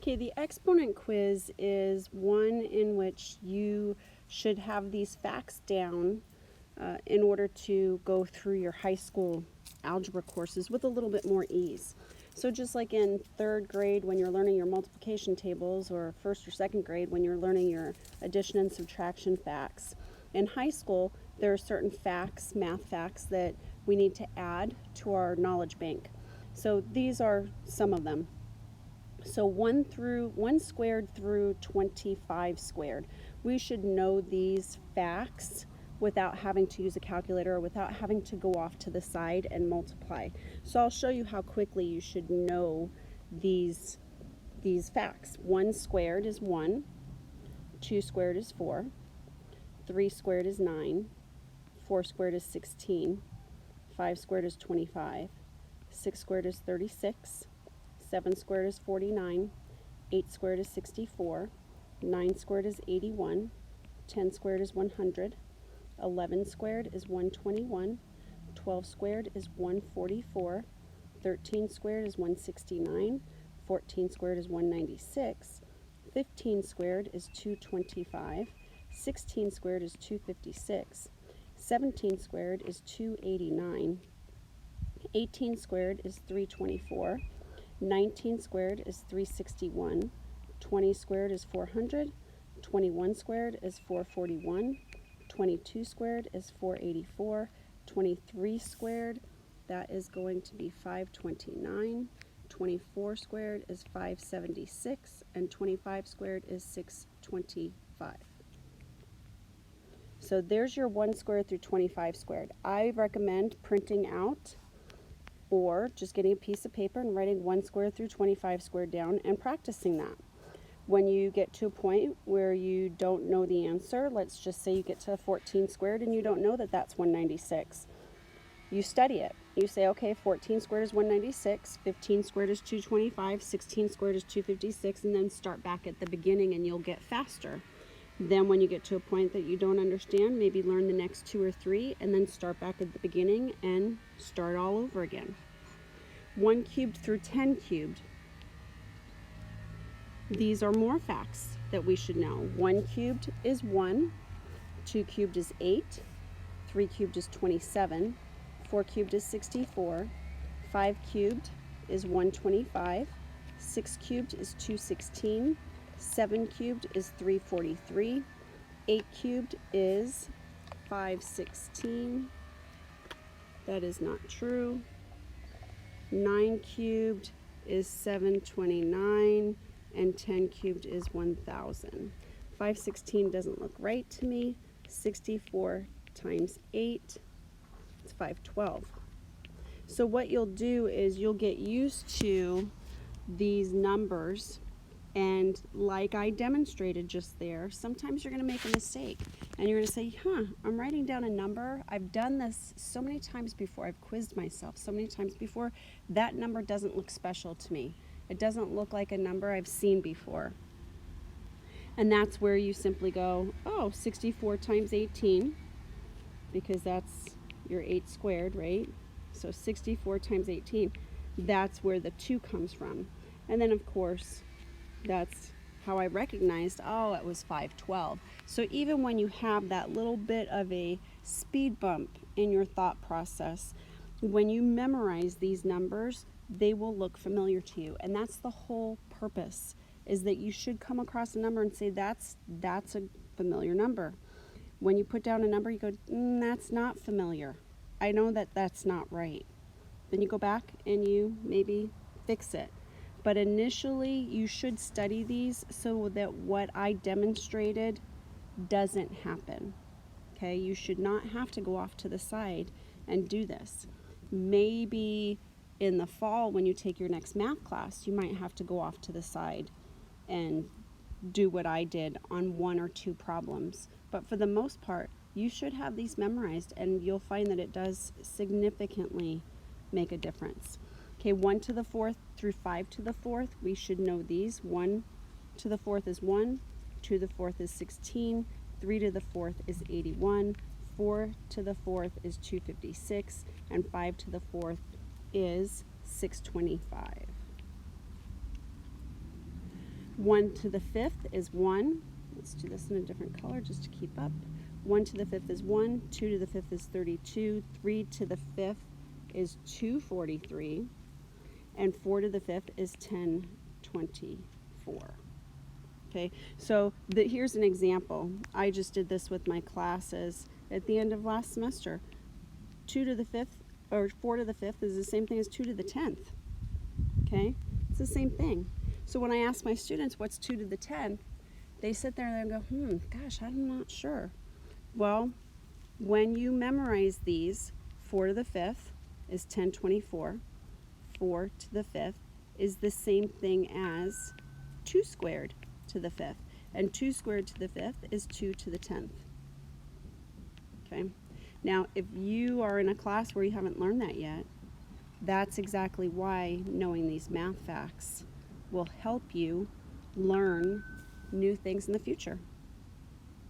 Okay, the exponent quiz is one in which you should have these facts down in order to go through your high school algebra courses with a little bit more ease. So just like in third grade when you're learning your multiplication tables, or first or second grade when you're learning your addition and subtraction facts, in high school there are certain facts, math facts, that we need to add to our knowledge bank. So these are some of them. So 1 squared through 25 squared. We should know these facts without having to use a calculator or without having to go off to the side and multiply. So I'll show you how quickly you should know these facts. 1 squared is 1, 2 squared is 4, 3 squared is 9, 4 squared is 16, 5 squared is 25, 6 squared is 36, 7 squared is 49, 8 squared is 64, 9 squared is 81, 10 squared is 100, 11 squared is 121, 12 squared is 144, 13 squared is 169, 14 squared is 196, 15 squared is 225, 16 squared is 256, 17 squared is 289, 18 squared is 324, 19 squared is 361, 20 squared is 400, 21 squared is 441, 22 squared is 484, 23 squared, that is going to be 529, 24 squared is 576, and 25 squared is 625. So there's your 1 squared through 25 squared. I recommend printing out or just getting a piece of paper and writing 1 squared through 25 squared down and practicing that. When you get to a point where you don't know the answer, let's just say you get to 14 squared and you don't know that that's 196. You study it. You say, okay, 14 squared is 196, 15 squared is 225, 16 squared is 256, and then start back at the beginning and you'll get faster. Then when you get to a point that you don't understand, maybe learn the next 2 or 3 and then start back at the beginning and start all over again. 1 cubed through 10 cubed. These are more facts that we should know. 1 cubed is 1, 2 cubed is 8, 3 cubed is 27, 4 cubed is 64, 5 cubed is 125, 6 cubed is 216, 7 cubed is 343, 8 cubed is 516, that is not true, 9 cubed is 729, and 10 cubed is 1000. 516 doesn't look right to me. 64 times 8, it's 512. So what you'll do is you'll get used to these numbers, and like I demonstrated just there, sometimes you're going to make a mistake and you're going to say, I'm writing down a number. I've done this so many times before. I've quizzed myself so many times before. That number doesn't look special to me. It doesn't look like a number I've seen before. And that's where you simply go, 64 times 18, because that's your 8 squared, right? So 64 times 18, that's where the 2 comes from. And then of course, that's how I recognized, it was 512. So even when you have that little bit of a speed bump in your thought process, when you memorize these numbers, they will look familiar to you. And that's the whole purpose, is that you should come across a number and say, that's a familiar number. When you put down a number, you go, that's not familiar. I know that that's not right. Then you go back and you maybe fix it. But initially, you should study these so that what I demonstrated doesn't happen. Okay, you should not have to go off to the side and do this. Maybe in the fall, when you take your next math class, you might have to go off to the side and do what I did on 1 or 2 problems. But for the most part, you should have these memorized, and you'll find that it does significantly make a difference. Okay, 1 to the 4th through 5 to the 4th, we should know these. 1 to the 4th is 1, 2 to the 4th is 16, 3 to the 4th is 81, 4 to the 4th is 256, and 5 to the 4th is 625. 1 to the 5th is 1. Let's do this in a different color just to keep up. 1 to the 5th is 1. 2 to the 5th is 32. 3 to the 5th is 243. And 4 to the 5th is 1024. Okay, so here's an example. I just did this with my classes at the end of last semester. 2 to the 5th, or 4 to the 5th is the same thing as 2 to the 10th. Okay, it's the same thing. So when I ask my students what's 2 to the 10th, they sit there and go, gosh, I'm not sure. Well, when you memorize these, 4 to the 5th is 1024. 4 to the 5th is the same thing as 2 squared to the 5th. And 2 squared to the 5th is 2 to the 10th. Okay? Now, if you are in a class where you haven't learned that yet, that's exactly why knowing these math facts will help you learn new things in the future.